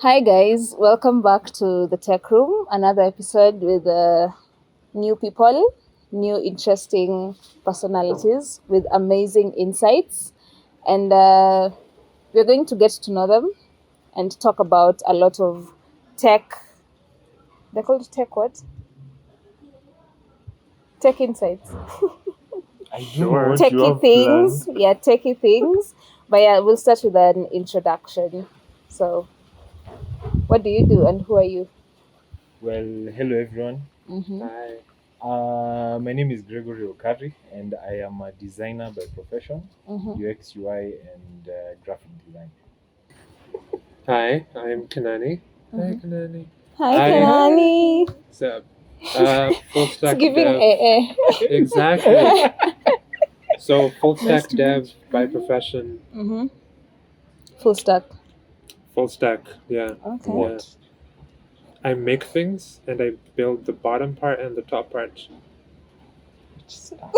Hi guys, welcome back to the Tech Room. Another episode with new people, new interesting personalities with amazing insights, and we're going to get to know them and talk about a lot of tech. They're called tech what? Tech insights. I don't know Sure. what you Techie have things. planned. Yeah, techie things. But yeah, we'll start with an introduction. So, what do you do and who are you? Well, hello everyone. Mm-hmm. Hi. My name is Gregory Okari, and I am a designer by profession, Mm-hmm. UX, UI, and graphic design. Hi, I'm Kenani. Hi, Mhm. Kenani. Hi, Hi. Kenani. What's up? Full It's stack giving dev. AA. Exactly. So full Nice stack to dev meet by profession. Mm-hmm. Full stack. Full stack. Yeah. Okay. What? I make things and I build the bottom part and the top part. Which stuff?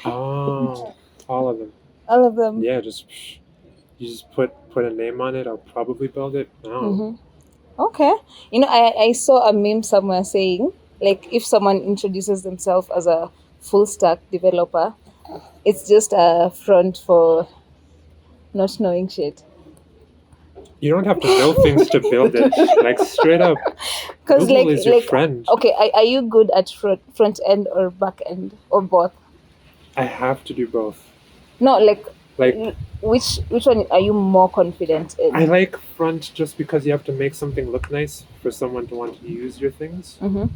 Oh, all of them. All of them. Yeah, you just put a name on it. I'll probably build it. Oh. Mm-hmm. Okay. I saw a meme somewhere saying, like, if someone introduces themselves as a full stack developer, it's just a front for not knowing shit. You don't have to know things to build it. Like straight up, Because, Google is your friend. okay, are you good at front end or back end or both? I have to do both. No, like, Like which one are you more confident in? I like front just because you have to make something look nice for someone to want to use your things. Mm-hmm.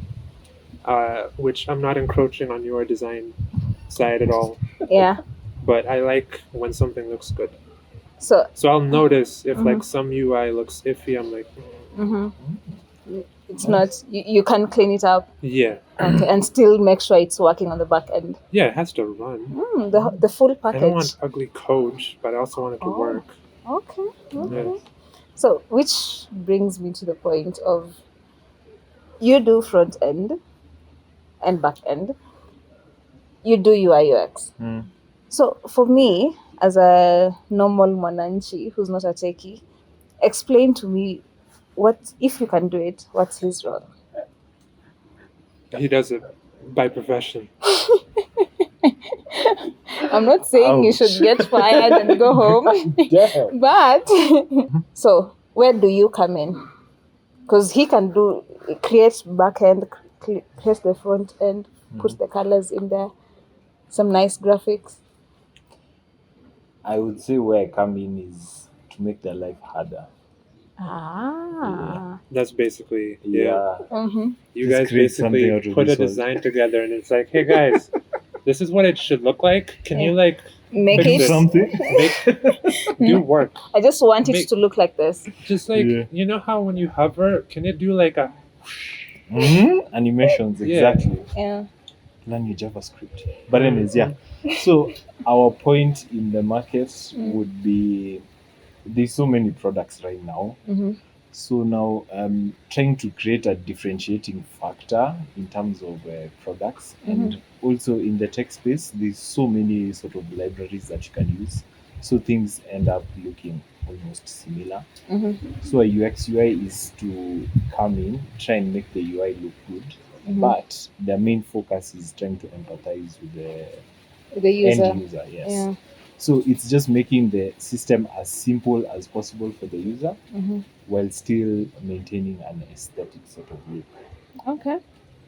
Which I'm not encroaching on your design side at all. Yeah. But I like when something looks good. So So I'll notice if Mhm. like some UI looks iffy. I'm like, mm-hmm. It's Nice. not you can clean it up, yeah, okay, and still make sure it's working on the back end. yeah, it has to run. The full I package. don't want ugly code, but I also want it to Oh. work. Okay. Okay. Yeah. So which brings me to the point of you do front end and back end. You do UI UX. Mm. So for me, as a normal mwananchi who's not a techie, explain to me what if you can do it, what's his role? He does it by profession. I'm not saying you should Ouch. get fired and go home, Damn. but so where do you come in? Because he can create backend, create the front end, put the colors in there, some nice graphics. I would say where I come in is to make their life harder. Ah. That's basically Yeah. Mm-hmm. You Just guys create something basically out of put a this world. design together and it's like, hey guys, this is what it should look like. Can you Yeah. like Make fix it. this? Something. Do work? I just want it Make- to look like this. Just like Yeah. you know how when you hover, can it do like a Animations, Yeah. exactly. Yeah. Learn your JavaScript. But anyways, yeah. So our point in the market would be there's so many products right now. Mm-hmm. So now trying to create a differentiating factor in terms of products, and also in the tech space, there's so many sort of libraries that you can use. So things end up looking almost similar. Mm-hmm. So a UX UI is to come in, try and make the UI look good, Mhm. but their main focus is trying to empathize with The user. end user. Yes. Yeah. So it's just making the system as simple as possible for the user Mm-hmm. while still maintaining an aesthetic sort of look. Okay.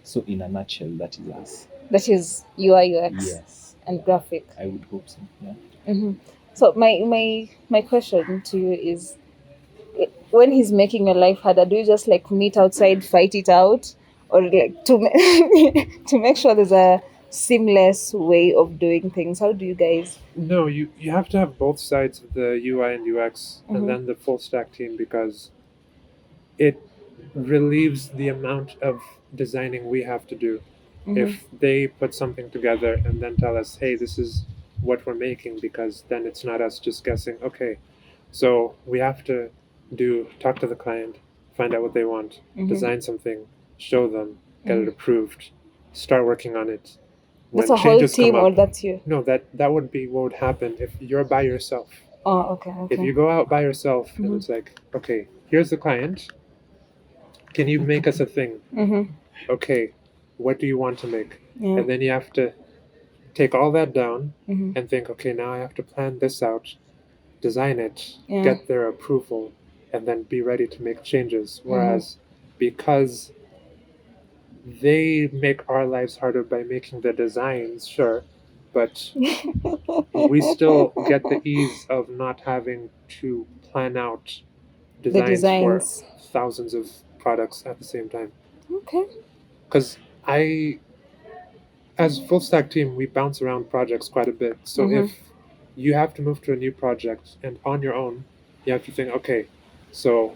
So in a nutshell, that is us. That is UI UX Yes, and graphic. I would hope so. Yeah. Mm-hmm. So my question to you is, when he's making your life harder, do you just like meet outside, fight it out, or like to make sure there's a seamless way of doing things? How do you guys? No, you have to have both sides of the UI and UX Mhm. and then the full stack team because it relieves the amount of designing we have to do. Mhm. If they put something together and then tell us, hey, this is what we're making, because then it's not us just guessing, okay, so we have to talk to the client, find out what they want, Mhm. design something, show them, get Mhm. it approved, start working on it. That's a whole team, or that's you? No, that would be what would happen if you're by yourself. Oh, okay. If you go out by yourself and Mhm. it's like, okay, here's the client. Can you make us a thing? Mm-hmm. Okay, what do you want to make? Yeah. And then you have to take all that down Mm-hmm. and think, okay, now I have to plan this out, design it, Yeah. get their approval, and then be ready to make changes. Whereas because they make our lives harder by making the designs, sure, but we still get the ease of not having to plan out The designs for designs. thousands of products at the same time. Okay. Because as full stack team, we bounce around projects quite a bit. So Mhm. if you have to move to a new project and on your own, you have to think, okay, so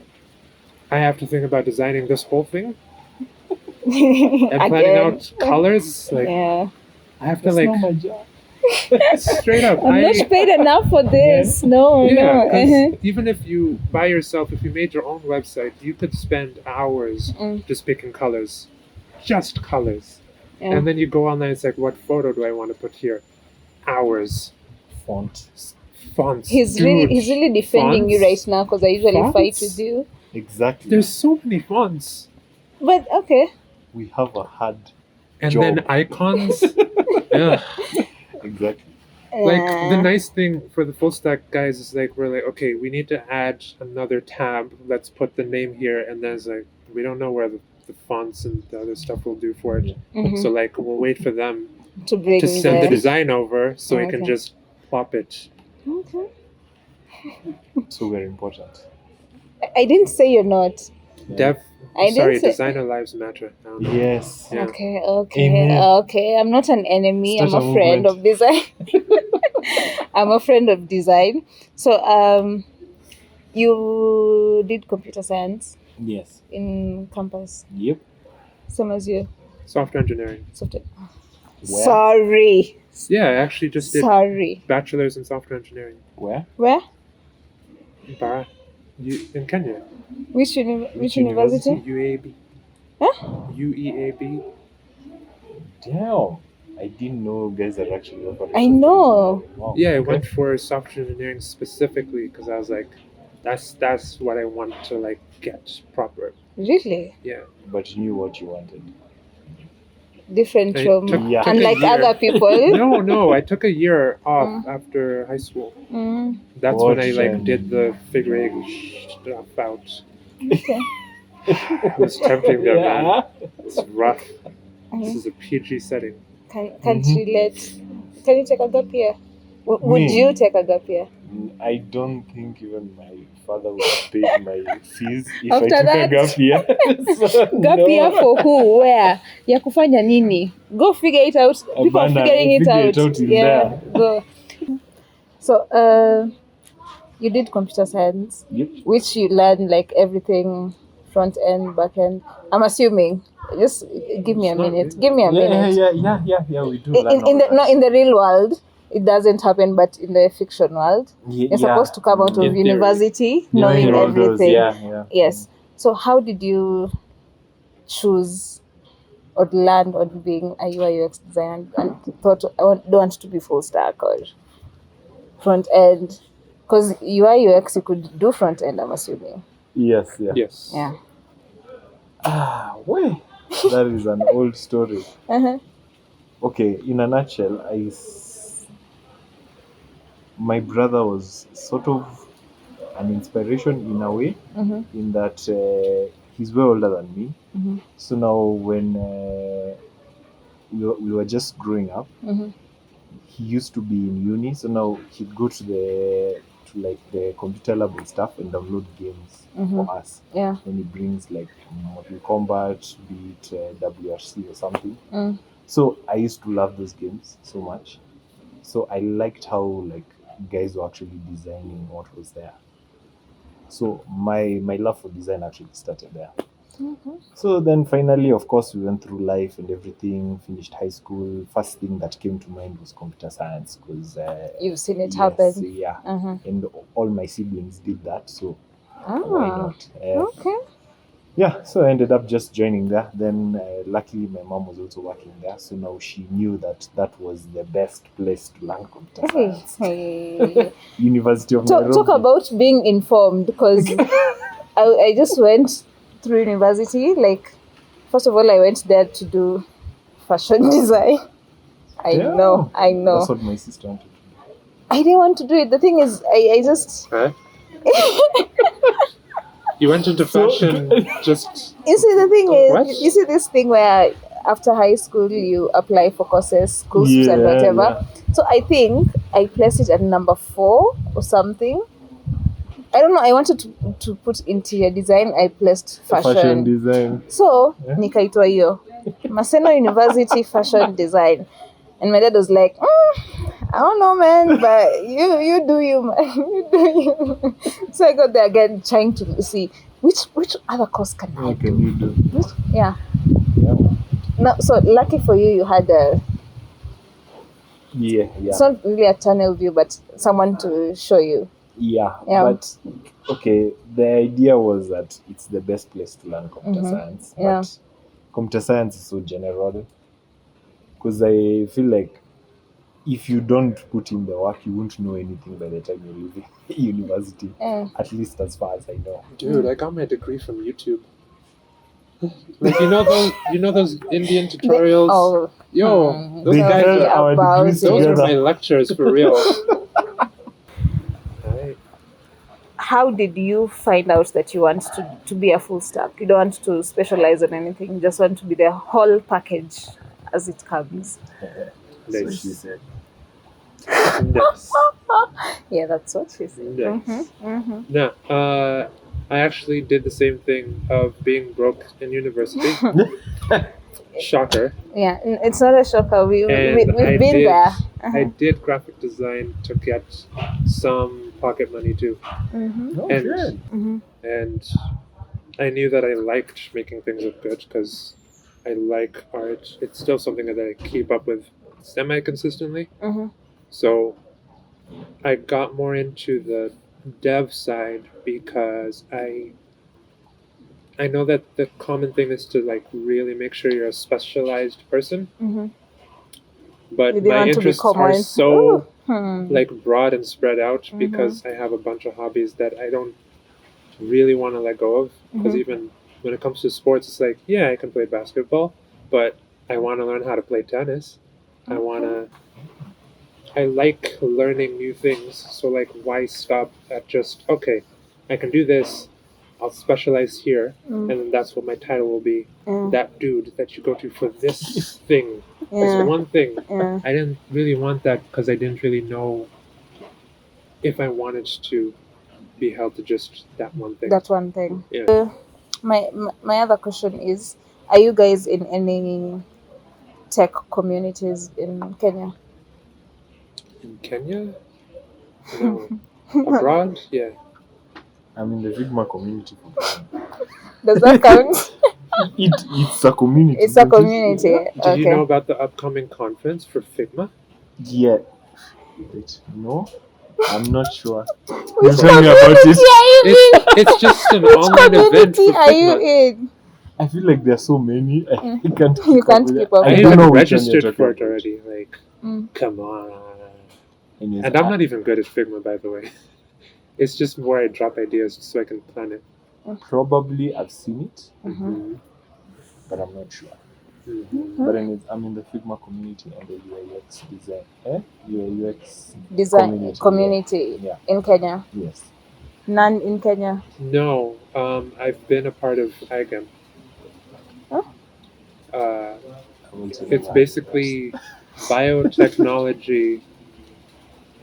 I have to think about designing this whole thing and planning Again. out colors. Like Yeah. I have to That's like not my job. straight up. I'm not paid enough for this. No, Yeah, no. because even if you by yourself, if you made your own website, you could spend hours Mm. just picking colors, just colors. Yeah. And then you go online, it's like, what photo do I want to put here? Hours. Font. Fonts. He's dude, really defending you fonts? right now because I usually fight Fonts? with you. Exactly. There's so many fonts. But okay. We have a hard And job. then icons. Yeah. Exactly. Like the nice thing for the full stack guys is like we're like, okay, we need to add another tab. Let's put the name here, and then it's like we don't know where the fonts and the other stuff will do for it. Mhm. So like we'll wait for them to bring to send the the design over so we can Okay. just plop it. Okay. So we're important. I didn't say you're not. Dev I didn't sorry, say- designer lives matter. I don't know. Yes. Yeah. Okay, okay, Amen. okay. I'm not an enemy. Start I'm a a friend movement. of design. I'm a friend of design. So, you did computer science Yes. in campus, Yep. same as you. Software engineering. Software. Where? Sorry, Yeah, I actually just did sorry. bachelor's in software engineering. Where? Where? In Bara. In Kenya. Which Which university? UAB. Huh? UEAB. Damn. I didn't know guys are actually offering. I know. Wow. Yeah, I Okay. went for software engineering specifically because I was like, that's what I want to like get proper. Really Yeah. But you knew what you wanted. different I from took a unlike year. other people. No, I took a year off after high school. Mm, That's What when I like shame. did the figure eight stuff out. okay. It was tempting there, man. Yeah. It's rough. This Mhm. is a PG setting. Can't Mhm. relate. Can you take a gap year? Would Me? you take a gap year? I don't think even my father would have paid my fees if After I took that? a gap year. So, Gap no. year for who? Where? Ya kufanya nini? Go figure it out. People are Abana, figuring it figure out. it out in Yeah, there. go. So, you did computer science, Yep. which you learned like everything, front end, back end. I'm assuming. Just give me a It's not minute. really. Give me a minute. Yeah. We do learn In all the that. not in the real world, it doesn't happen, but in the fiction world, you're supposed to come out of In theory. university Yeah, knowing in all those, everything. yeah. Yes. So how did you choose or land on being a UI UX designer and thought don't want to be full stack or front end? Because UI UX you could do front end, I'm assuming. Yes, yeah. Yes. Yeah. Wait. That is an old story. Uh-huh. Okay, in a nutshell, my brother was sort of an inspiration in a way, Mm-hmm. in that he's way older than me. Mm-hmm. So now when we were just growing up, Mm-hmm. he used to be in uni. So now he'd go to the computer lab and stuff and download games Mhm. for us. Yeah. When he brings like Mortal Kombat, be it WRC or something. Mm. So I used to love those games so much. So I liked how like guys were actually designing what was there. So my love for design actually started there. Mm-hmm. So then finally, of course, we went through life and everything, finished high school. First thing that came to mind was computer science because You've seen it happen. Yeah. Uh-huh. And all my siblings did that, so why Ah. not? Okay. yeah, so I ended up just joining there. Then luckily my mom was also working there, so now she knew that that was the best place to learn computer science. Hey. University of Talk Nairobi. about being informed, because I just went through university. Like, first of all, I went there to do fashion design. I Yeah, know. That's what my sister wanted to do. I didn't want to do it. The thing is, I just, Huh? You went into So- fashion just you see, the thing What? is, you see this thing where after high school you apply for courses, schools, and whatever. Yeah. So I think I placed it at number 4 or something. I don't know. I wanted to put interior design. I placed Fashion design. So Yeah. nikaitwa hiyo Maseno University fashion design, and my dad was like, I don't know, man, but you do you, man. You do you. So I got there again, trying to see which other course can I What do. can you do? Yeah. Yeah. No, so lucky for you, you had Yeah. it's not really a tunnel view, but someone to show you. Yeah. Yeah. But okay, the idea was that it's the best place to learn computer Mhm. science. But Yeah. computer science is so general. Because I feel like if you don't put in the work, you won't know anything by the time you leave university. Yeah. At least as far as I know. Dude, I got my degree from YouTube. Like you know those Indian tutorials? Oh, Yo, those They guys held are, our about degrees it. those are together. my lectures for real. Right. how did you find out that you want to be a full stack? You don't want to specialize on anything, you just want to be the whole package as it comes. So Nice. she said. Nice. Yeah, that's what she said. Nice. Mm-hmm. No, I actually did the same thing of being broke in university. Shocker. Yeah, it's not a shocker. We've And been there. I did graphic design to get some pocket money too. Mm-hmm. Oh, And- good. Mm-hmm. And I knew that I liked making things look good because I like art. It's still something that I keep up with semi-consistently. Mm-hmm. So I got more into the dev side because I know that the common thing is to like really make sure you're a specialized person, Mm-hmm. but You didn't my want to be interests are common. so Hmm. like broad and spread out Mhm. because I have a bunch of hobbies that I don't really want to let go of. Because Mhm. even when it comes to sports, it's like, yeah, I can play basketball, but I want to learn how to play tennis. I like learning new things. So like, why stop at just, okay, I can do this, I'll specialize here, Mm. and then that's what my title will be. Yeah. That dude that you go to for this thing, Yeah. this one thing. Yeah. I didn't really want that because I didn't really know if I wanted to be held to just that one thing. That one thing. Yeah. My other question is, are you guys in any tech communities in Kenya? In Kenya? No. Abroad? Yeah. I'm in the Figma community. Does that count? It's a community. It's a isn't it? community. Did you know about the upcoming conference for Figma? Yeah. Wait, no? I'm not sure. Which You tell me about it. community are you in? It's just an Which online event community for are you Figma. in? I feel like there are so many. I can't keep You up can't with keep it. up I with I don't even know which one you're registered talking for it about. already. Like, Mm. come on. Anyways, And I'm not even good at Figma, by the way. It's just more I drop ideas so I can plan it. Probably I've seen it, Mhm. but I'm not sure. Mhm. But anyways, I'm in the Figma community and the UX design. UX Design community Yeah. in Kenya. Yes. None in Kenya. No, I've been a part of IGAM. Huh? Uh, I will tell you it's that. basically biotechnology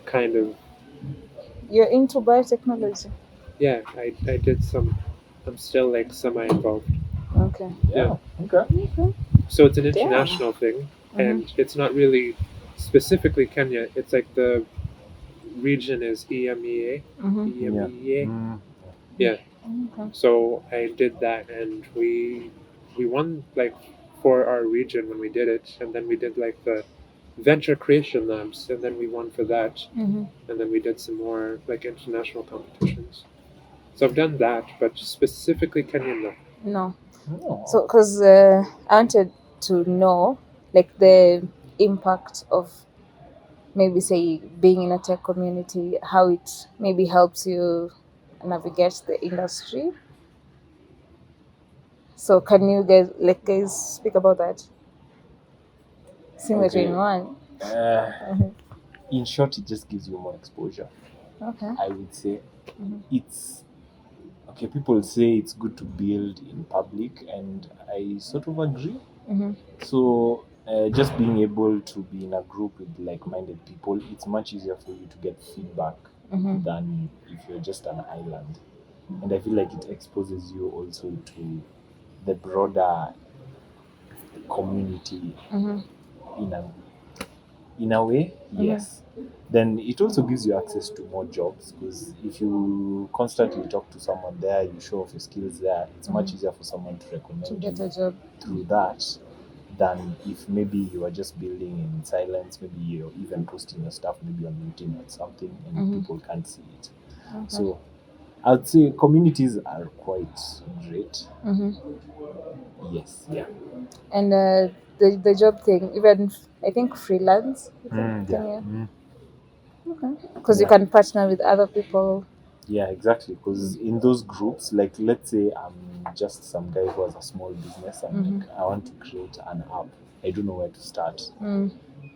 kind of. You're into biotechnology. Yeah, I did some. I'm still like semi involved. Okay. Yeah. Okay. Okay. So it's an Damn. international thing, Mhm. and it's not really specifically Kenya. It's like the region is EMEA. Mm-hmm. EMEA. Mm. Okay. So I did that, and we won like for our region when we did it, and then we did like the venture creation labs, and then we won for that, Mm-hmm. and then we did some more like international competitions. So I've done that, but specifically Kenya, no. No. No. So, because I wanted to know, like, the impact of maybe, say, being in a tech community, how it maybe helps you navigate the industry. So, can you guys speak about that? Seeing that you're in Okay. one. Uh, in short, it just gives you more exposure. Okay. I would say it's okay. People say it's good to build in public, and I sort of agree. Mm-hmm. So, just being able to be in a group with like-minded people, it's much easier for you to get feedback than if you're just an island. And I feel like it exposes you also to the broader community in a way, yes. Then it also gives you access to more jobs, because if you constantly talk to someone there, you show off your skills there, it's much easier for someone to To recommend get you a job. through that than if maybe you are just building in silence, maybe you're even posting your stuff maybe on LinkedIn or something, and people can't see it. So I'd say communities are quite great. Yes, yeah. And the job thing, even I think freelance, can Yeah. you? Because you Yeah. can partner with other people. Yeah, exactly. Because in those groups, like let's say I'm just some guy who has a small business and like, I want to create an app. I don't know where to start.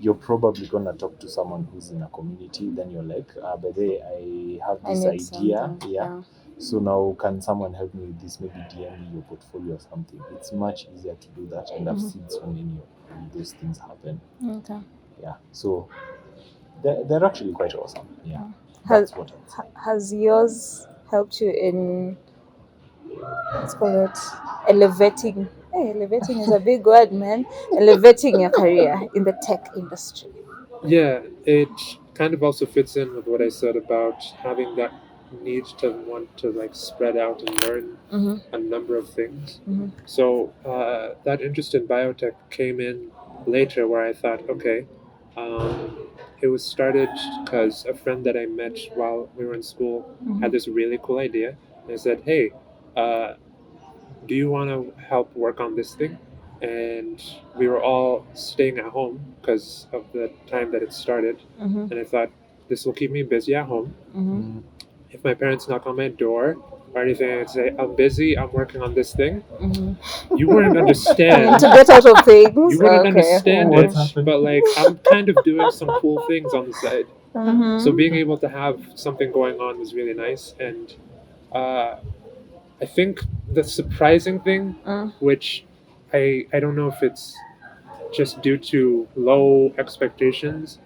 You're probably gonna talk to someone who's in a community. Then you're like, by the way, I have I this need idea. something. Yeah. So now, can someone help me with this? Maybe DM me your portfolio or something. It's much easier to do that, and I've seen so many of those things happen. Okay. Yeah. So they're actually quite awesome. Yeah. Has That's what I'd say. has yours helped you in, let's call it, elevating? Hey, elevating is a big word, man. Elevating your career in the tech industry. Yeah, it kind of also fits in with what I said about having that need to want to like spread out and learn a number of things. So that interest in biotech came in later, where I thought, okay, it was started because a friend that I met while we were in school had this really cool idea. And I said, hey, uh, do you want to help work on this thing? And we were all staying at home because of the time that it started. And I thought, this will keep me busy at home. If my parents knock on my door or anything, I'd say, I'm busy, I'm working on this thing. You wouldn't understand. To get out of things. You wouldn't understand What's it, happened? but like I'm kind of doing some cool things on the side. So being able to have something going on was really nice. And I think the surprising thing, which I don't know if it's just due to low expectations,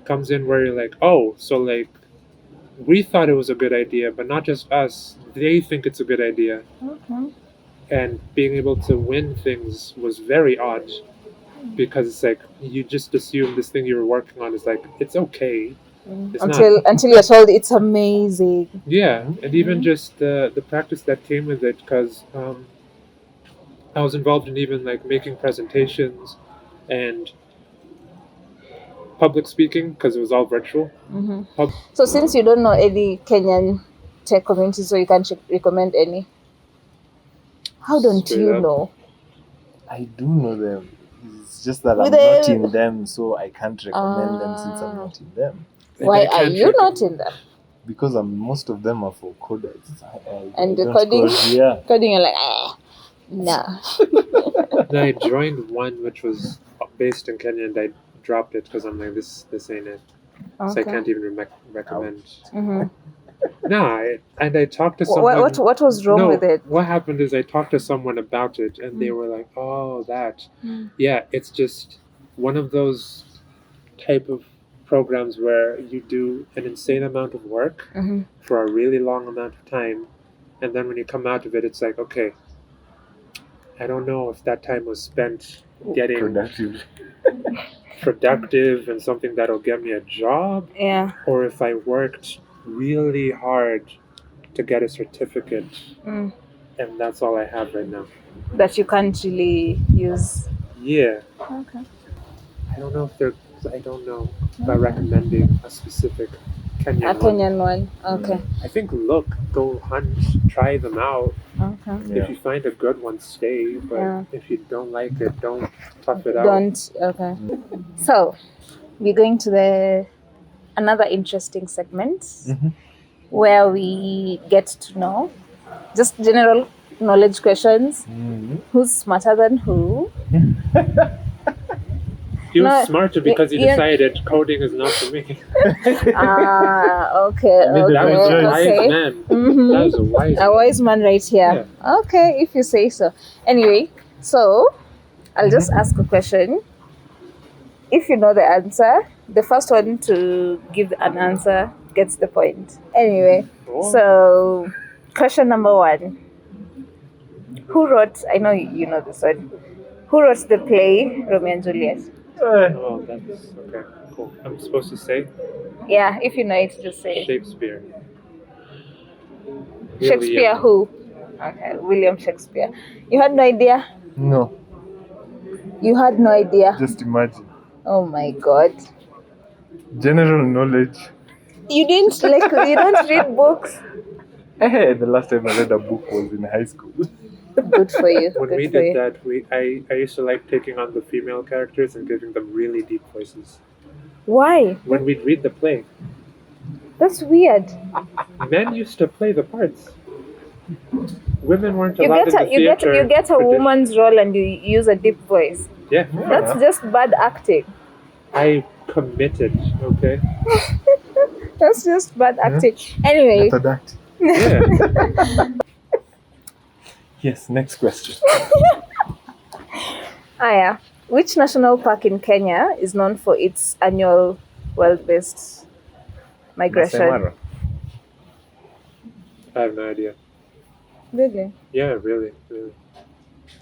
comes in where you're like, oh, so like we thought it was a good idea, but not just us, they think it's a good idea. And being able to win things was very odd, because it's like you just assume this thing you were working on is like, it's okay. It's Until you're told it's amazing. Yeah, and even just the practice that came with it, because I was involved in even like making presentations and public speaking, because it was all virtual. So since you don't know any Kenyan tech community, so you can't recommend any. How don't Straight you up. know? I do know them. It's just that With I'm not the- in them, so I can't recommend them since I'm not in them. Why I are can't you not in them? Because most of them are for coders. And I the don't coding, code, yeah. coding, you're like, nah. Then I joined one which was based in Kenya, and I dropped it because I'm like, this ain't it. So I can't even recommend. No, and I talked to someone. What was wrong with it? What happened is I talked to someone about it, and they were like, "Oh, that, yeah, it's just one of those type of programs where you do an insane amount of work for a really long amount of time, and then when you come out of it, it's like, okay, I don't know if that time was spent getting productive and something that'll get me a job, Yeah. or if I worked really hard to get a certificate, and that's all I have right now. That you can't really use. Yeah, Okay. I don't know about recommending a specific Kenyan A one. Kenyan one. Okay. I think look, go hunt, try them out. Okay. Yeah. If you find a good one, stay. But Yeah. if you don't like it, don't tough it out. Don't. Okay. So we're going to another interesting segment where we get to know just general knowledge questions. Who's smarter than who? He was No, smarter because he yeah. decided coding is not for me. Okay. That was a wise Okay. man. Mhm. That was a wise A man. wise man right here. Okay, if you say so. Anyway, so I'll just ask a question. If you know the answer, the first one to give an answer gets the point. Anyway, so question number 1. Who wrote, I know you know this one, who wrote the play Romeo and Juliet? Oh, that's okay. Cool. I'm supposed to say Yeah, if you know it, just say it. Shakespeare. Shakespeare William. who? Okay, William Shakespeare. You had no idea? No, You had no idea? just imagine. Oh my god. General knowledge. You didn't you don't read books? The last time I read a book was in high school. Good for you. When Good we for did you. that, I used to like taking on the female characters and giving them really deep voices. Why? When we'd read the play, That's weird. men used to play the parts. Women weren't You allowed get in a the you get theater. you get a for this- woman's role and you use a deep voice. Yeah, That's just bad acting. I committed. Okay. That's just bad acting. Anyway, After that. Yeah. Yes, next question. yeah. Which national park in Kenya is known for its annual world-based migration? Masai Mara. I have no idea. Really? Yeah, really.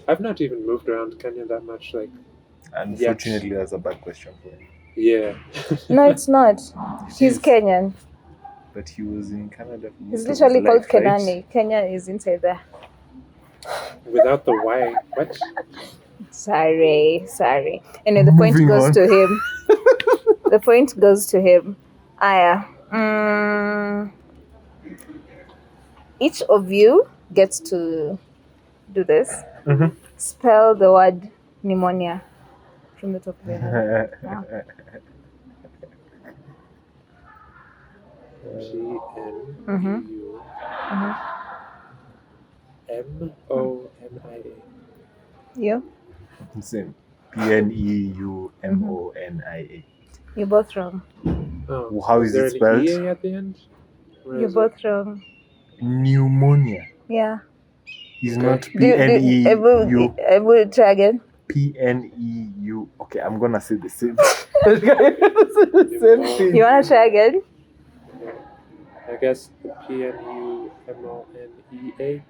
I've not even moved around Kenya that much. Unfortunately, that's a bad question for him. Yeah. No, it's not. He's Kenyan. But he was in Canada. for He's most of literally his called life, right? Kenani. Kenya is inside there. Without the Y. What? Sorry. Anyway, the point Moving goes on. to him. The point goes to him. Aya. Each of you gets to do this. Spell the word pneumonia from the top of your head. PNEUMONIA. You? Same. PNEUMONIA. You're both wrong. Oh, How is there it an spelled? EA at the end? Where You're is both wrong. Pneumonia Yeah. is not Ebu, try again. PNEU. Okay, I'm gonna say the same. it? You want to try again? I guess PNEUMONEA.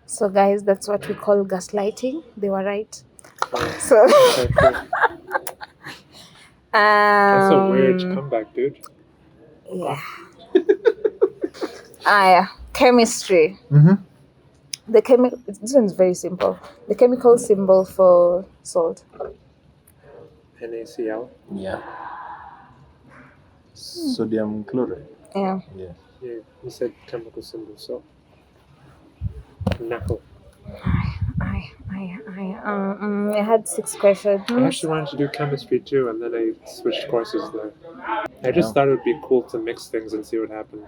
So, guys, that's what we call gaslighting. They were right. So, Okay, cool. That's a weird comeback, dude. Yeah. Yeah. Chemistry. This one's very simple. The chemical symbol for salt. NaCl. Yeah. Sodium chloride. Yeah. Yeah. Yeah, you said chemical symbol, so. Knuckle. I had 6 questions. I actually wanted to do chemistry too, and then I switched courses there. I just thought it would be cool to mix things and see what happened.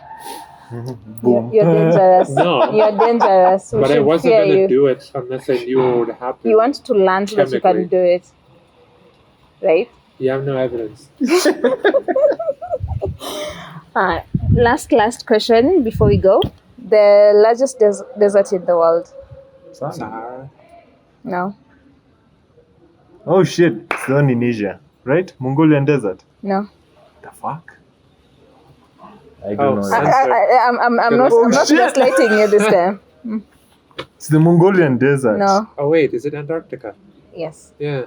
Boom. You're dangerous. No. You're dangerous. We But I should wasn't fear going to you. do it unless I knew what would happen. You want to learn so that you can Chemically. do it. Right? You have no evidence. Last question before we go. The largest desert in the world. Sahara. No. Oh shit, it's the one in Asia, right? Mongolian desert. No. The fuck? I don't know. Sand- I'm not shit. gaslighting you this time. It's the Mongolian desert. No. Oh wait, is it Antarctica? Yes. Yeah.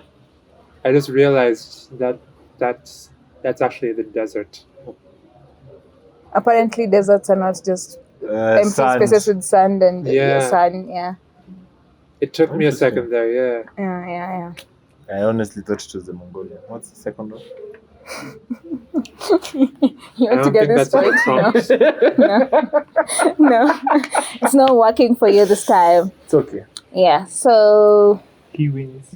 I just realized that's actually the desert. Apparently, deserts are not just empty Sand. spaces with sand and Yeah. sun. Yeah. It took me a second there, yeah. Yeah. I honestly thought it was the Mongolian. What's the second one? You I want to don't get think this that's a point? good prompt. No, it's not working for you this time. It's okay. Yeah, so He wins.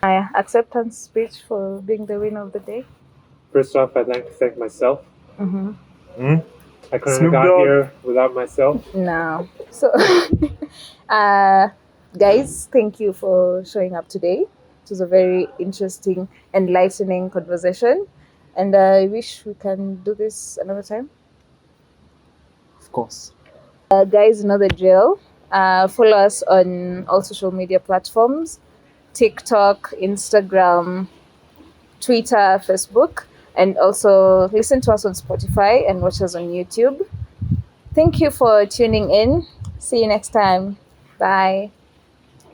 my acceptance speech for being the winner of the day. First off, I'd like to thank myself. Mm-hmm. I couldn't Snoop have got Dogg. here without myself. No. So, guys, thank you for showing up today. It was a very interesting, enlightening conversation. And I wish we can do this another time. Of course. Guys, know the drill. Follow us on all social media platforms: TikTok, Instagram, Twitter, Facebook, and also listen to us on Spotify and watch us on YouTube. Thank you for tuning in. See you next time. Bye.